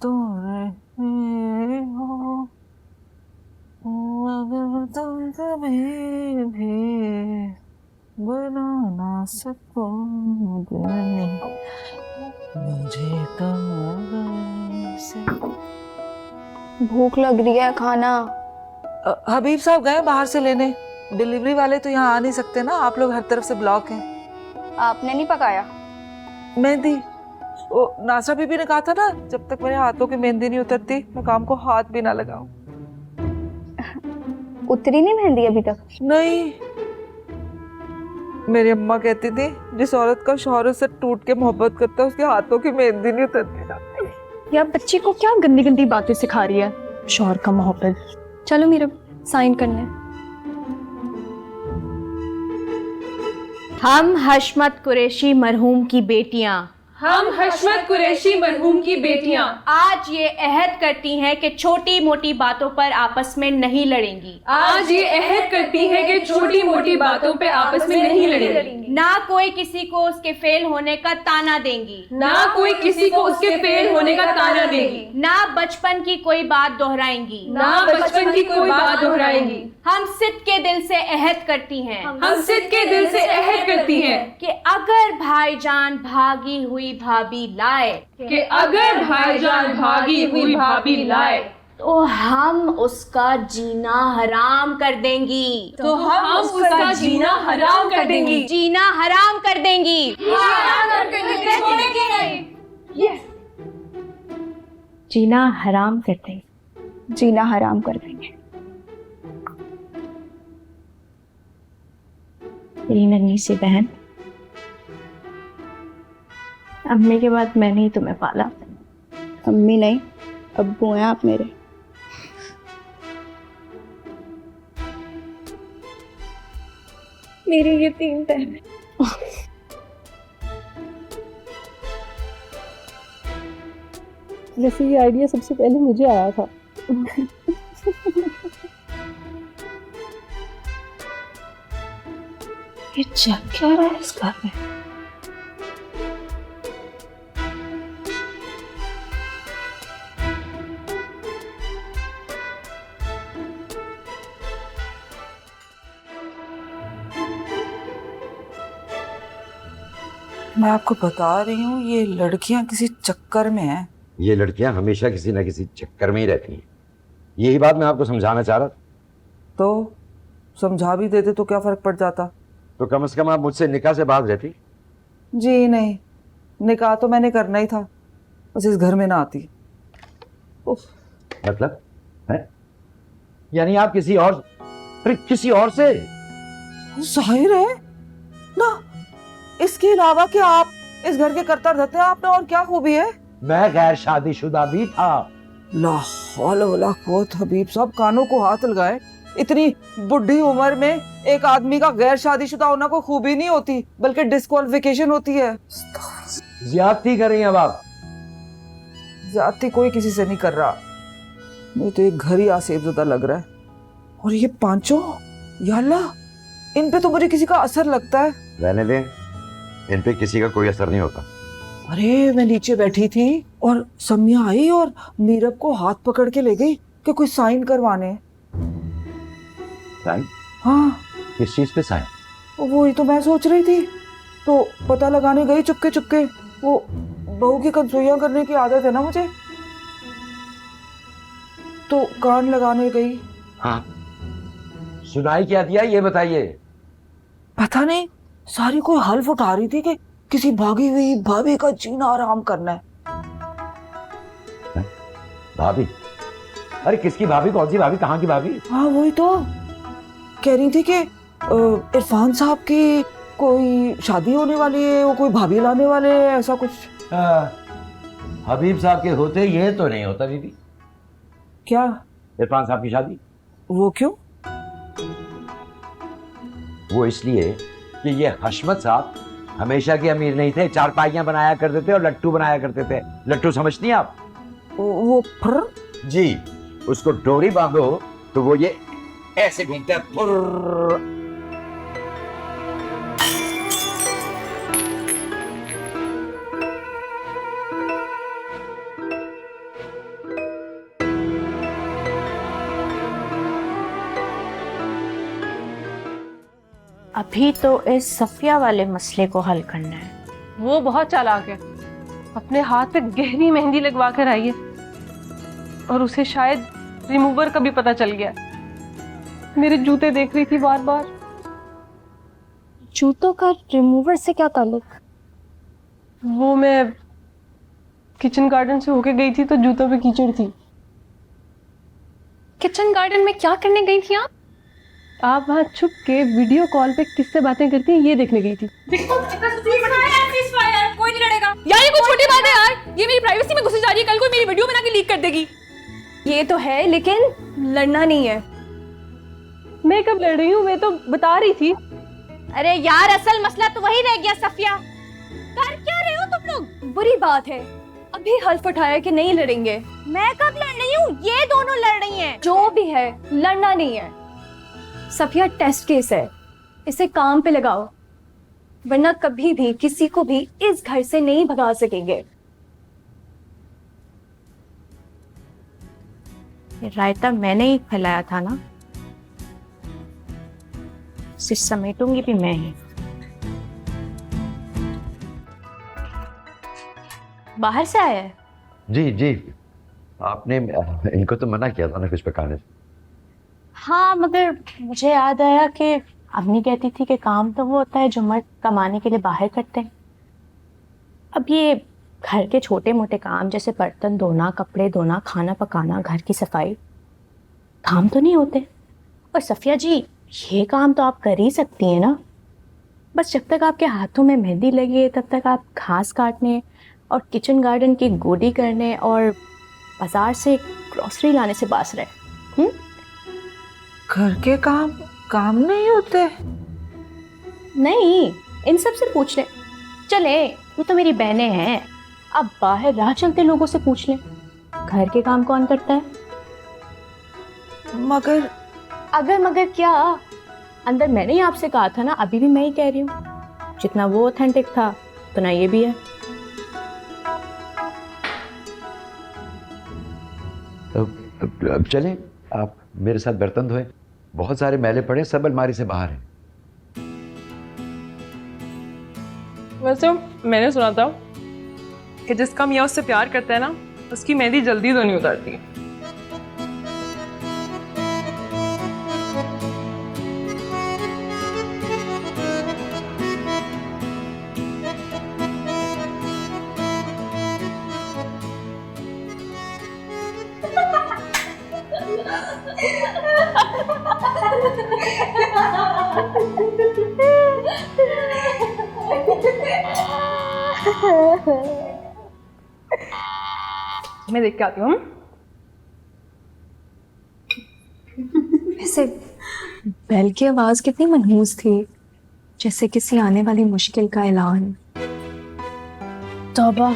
तो रहे हो अगर तुम कभी भी बना ना सको मुझे मुझे तो से भूख लग रही है, खाना। हबीब साहब गए बाहर से लेने। डिलीवरी वाले तो यहाँ आ नहीं सकते ना, आप लोग हर तरफ से ब्लॉक हैं। आपने नहीं पकाया? मेहंदी, वो नासरा बीबी ने कहा था ना, जब तक मेरे हाथों की मेहंदी नहीं उतरती मैं काम को हाथ भी ना लगाऊं। उतरी नहीं मेहंदी अभी तक? नहीं, मेरी अम्मा कहती थी जिस औरत का शौहर उससे टूट के मोहब्बत करता है उसके हाथों की मेहंदी नहीं उतरती। यार बच्ची को क्या गंदी गंदी बातें सिखा रही है, शौहर का मोहब्बत। चलो मीरा, साइन करने। हम हशमत कुरैशी मरहूम की बेटियां आज ये अहद करती हैं कि छोटी मोटी बातों पर आपस में नहीं लड़ेंगी। ना कोई किसी को उसके फेल होने का ताना देंगी। ना बचपन की कोई बात दोहराएंगी। हम सिद्ध के दिल से अहद करती हैं कि अगर भाईजान भागी हुई भाभी लाए तो हम उसका जीना हराम कर देंगी। जीना हराम कर देंगी। जीना हराम कर देंगे। जीना हराम कर देंगे। मेरी नन्ही सी बहन, अम्मी के बाद मैंने ही तुम्हें पाला। अम्मी नहीं, अब्बू हैं आप मेरे। मेरी ये 3 बहनें। वैसे ये आइडिया सबसे पहले मुझे आया था। ये चल क्या रहा है इस घर में? मैं आपको बता रही हूँ ये लड़कियां किसी चक्कर में हैं। ये लड़कियां हमेशा किसी न किसी चक्कर में ही रहती हैं। यही बात मैं आपको समझाना चाह रहा था। तो समझा भी देते तो क्या फर्क पड़ जाता? तो कम से कम आप मुझसे निकाह से बात रहती। जी नहीं, निकाह तो मैंने करना ही था, बस इस घर में ना आती। मतलब है? यानी आप किसी और से? जाहिर है ना, इसके अलावा क्या आप इस घर के करता धरते हैं? आपने और क्या खूबी है? मैं गैर शादीशुदा भी था। ला हौल वला कुव्वत। हबीब साहब कानों को हाथ लगाए। इतनी बुढ़ी उम्र में एक आदमी का गैर शादीशुदा होना कोई खूबी नहीं होती, बल्कि डिस्क्वालिफिकेशन होती है। ज्यादती कर रही हैं अब आप। ज्यादती कोई किसी से नहीं कर रहा, मुझे तो एक घर ही आसेबज़दा लग रहा है। और ये पांचों, या अल्लाह, इन पे तो मुझे किसी का असर लगता है। रहने दें, इन पे किसी का कोई असर नहीं होता। अरे मैं नीचे बैठी थी और समिया आई और मीरब को हाथ पकड़ के ले गई कि कोई साइन करवाने। साइन? हाँ। किस चीज पे साइन? वही तो मैं सोच रही थी, तो पता लगाने गई चुपके चुपके। वो बहू की कंसोइयां करने की आदत है ना मुझे, तो कान लगाने गई। हाँ, सुनाई क्या दिया ये बताइए। पता नहीं, सारी कोई हल्फ उठा रही थी कि किसी भागी हुई भाभी का जीना आराम करना है। भाभी? अरे किसकी भाभी? कौन सी भाभी? कहाँ की भाभी? हाँ वही तो कह रही थी कि इरफान साहब की कोई शादी होने वाली है, वो कोई भाभी लाने वाले है, ऐसा कुछ। हबीब साहब के होते ये तो नहीं होता बीबी। क्या? इरफान साहब की शादी। वो क्यों? वो इसलिए कि ये हशमत साहब हमेशा के अमीर नहीं थे, चारपाइयां बनाया करते थे और लट्टू बनाया करते थे। लट्टू समझती हैं आप? वो फुर? जी, उसको डोरी बांधो तो वो ये ऐसे घूमते हैं, फुर। अभी तो इस सफिया वाले मसले को हल करना है। वो बहुत चालाक है, अपने हाथ पे गहरी मेहंदी लगवा कर आई है और उसे शायद रिमूवर का भी पता चल गया। मेरे जूते देख रही थी बार बार। जूतों का रिमूवर से क्या ताल्लुक? वो मैं किचन गार्डन से होके गई थी तो जूतों पे कीचड़ थी। किचन गार्डन में क्या करने गई थी आप? आप वहाँ छुप के वीडियो कॉल पे किससे बातें करती हैं ये देखने गई थी। कोई नहीं लड़ेगा यार ये कोई छोटी बात है यार, ये मेरी प्राइवेसी में घुसी जा रही है, कल कोई मेरी वीडियो बना के लीक कर देगी। ये तो है लेकिन लड़ना नहीं है। मैं कब लड़ रही हूँ, मैं तो बता रही थी। अरे यार असल मसला तो वही रह गया सफिया, कर क्या रहे हो तुम लोग? बुरी बात है, अभी हल्फ उठाया कि नहीं लड़ेंगे। मैं कब लड़ रही हूँ? ये दोनों लड़ रही हैं। जो भी है लड़ना नहीं है। सफिया टेस्ट केस है, इसे काम पे लगाओ, वरना कभी भी किसी को भी इस घर से नहीं भगा सकेंगे। ये रायता मैंने ही फैलाया था ना, इसे समेटूंगी भी मैं ही। बाहर से आया है? जी जी, आपने इनको तो मना किया था ना कुछ पकाने से। हाँ, मगर मुझे याद आया कि अम्मी कहती थी कि काम तो वो होता है जो मर्द कमाने के लिए बाहर करते हैं। अब ये घर के छोटे मोटे काम जैसे बर्तन धोना, कपड़े धोना, खाना पकाना, घर की सफाई, काम तो नहीं होते। और सफिया जी, ये काम तो आप कर ही सकती हैं ना। बस जब तक आपके हाथों में मेहंदी लगी है तब तक आप घास काटने और किचन गार्डन की गोडी करने और बाजार से ग्रोसरी लाने से बास रहे। घर के काम नहीं होते? नहीं, इन सब से पूछ ले। चले, ये तो मेरी बहनें हैं, अब बाहर राह चलते लोगों से पूछ ले, घर के काम कौन करता है? मगर अगर मगर क्या, अंदर मैंने ही आपसे कहा था ना, अभी भी मैं ही कह रही हूँ, जितना वो ऑथेंटिक था उतना ये भी है। अब चलें, आप मेरे साथ बर्तन धोएं, बहुत सारे मैले पड़े, सब अलमारी से बाहर हैं। वैसे मैंने सुना था कि जिसका मियाँ उससे प्यार करता है ना, उसकी मेहंदी जल्दी तो नहीं उतारती। मैं देख के आती हूँ। वैसे बेल की आवाज कितनी मनहूस थी, जैसे किसी आने वाली मुश्किल का ऐलान। तौबा,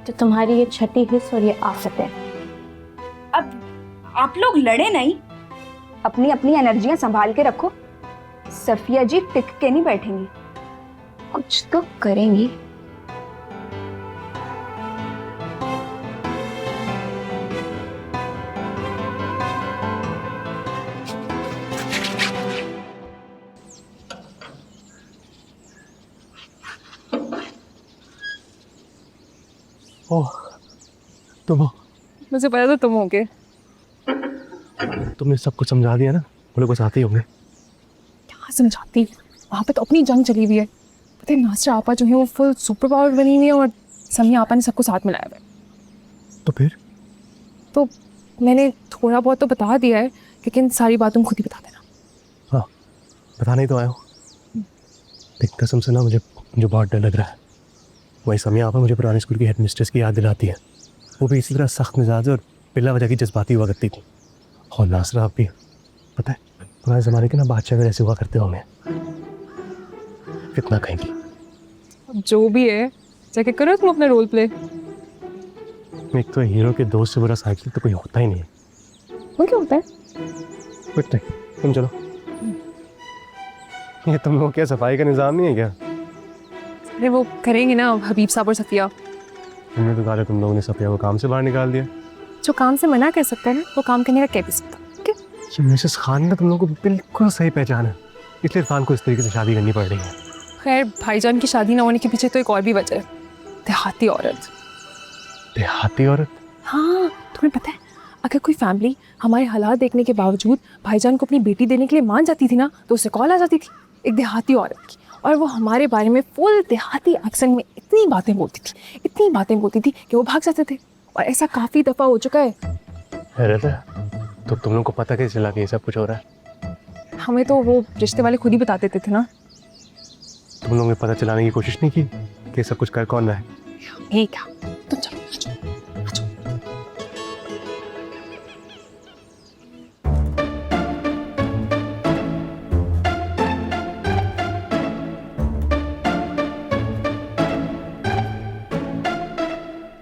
तो तुम्हारी ये छठी हिस्स और ये आफत है। अब आप लोग लड़े नहीं, अपनी अपनी एनर्जियां संभाल के रखो। सफिया जी टिक के नहीं बैठेंगी, कुछ तो करेंगी। ओह, तुम हो? मुझे पता था तुम होगे। तुमने सब कुछ समझा दिया ना, वो लोग बस आते ही होंगे। क्या समझाती, वहाँ पे तो अपनी जंग चली हुई है। पता है नास्रा आपा जो है वो फुल सुपर पावर बनी हुई है और समिया आपा ने सबको साथ मिलाया हुआ है। तो फिर? तो मैंने थोड़ा बहुत तो बता दिया है, लेकिन सारी बात तुम खुद ही बता देना। हाँ, बताने ही तो आया हूँ। देख कसम से ना मुझे बहुत डर लग रहा है। वही समिया आपा मुझे पुराने स्कूल की हेड मिस्ट्रेस की याद दिलाती है। वो भी इसी तरह सख्त मिजाज और बिल्ला वजह की जज्बाती हुआ करती थी। और नासरा आप भी, पता है पुराने ज़माने के ना बादशाह अगर ऐसे हुआ करते होंगे, कितना कहेंगी। जो भी है, जाके करो तुम अपना रोल प्ले। एक तो हीरो के दोस्त से बुरा साइकिल तो कोई होता ही नहीं है। वो क्या होता है? कुछ नहीं, तुम चलो। ये तुम लोग क्या सफाई का निज़ाम नहीं है क्या? अरे वो करेंगे ना हबीब साहब और सफिया। तुमने तो कहा तुम लोगों ने सफिया को काम से बाहर निकाल दिया। जो काम से मना कर सकता है ना, वो काम करने का कह भी सकता है। ये मिसेस खान ने तुम लोगों को बिल्कुल सही पहचाना है। इसलिए इरफान को इस तरीके से शादी करनी पड़ रही है। खैर भाईजान की शादी ना होने के पीछे तो एक और भी वजह है, देहाती औरत। देहाती औरत? हाँ, तुम्हें पता है अगर कोई फैमिली हमारे हालात देखने के बावजूद भाईजान को अपनी बेटी देने के लिए मान जाती थी ना, तो उसे कॉल आ जाती थी एक देहाती औरत की, और वो हमारे बारे में फुल देहाती एक्सेंट में इतनी बातें बोलती थी कि वो भाग जाते थे। और ऐसा काफ़ी दफ़ा हो चुका है। हैरत है। तो तुम लोगों को पता कैसे चला कि ये सब कुछ हो रहा है? हमें तो वो रिश्ते वाले खुद ही बता देते थे ना। तुम लोगों ने पता चलाने की कोशिश नहीं की कि ये सब कुछ कर कौन रहा है? यही क्या, तुम चलो।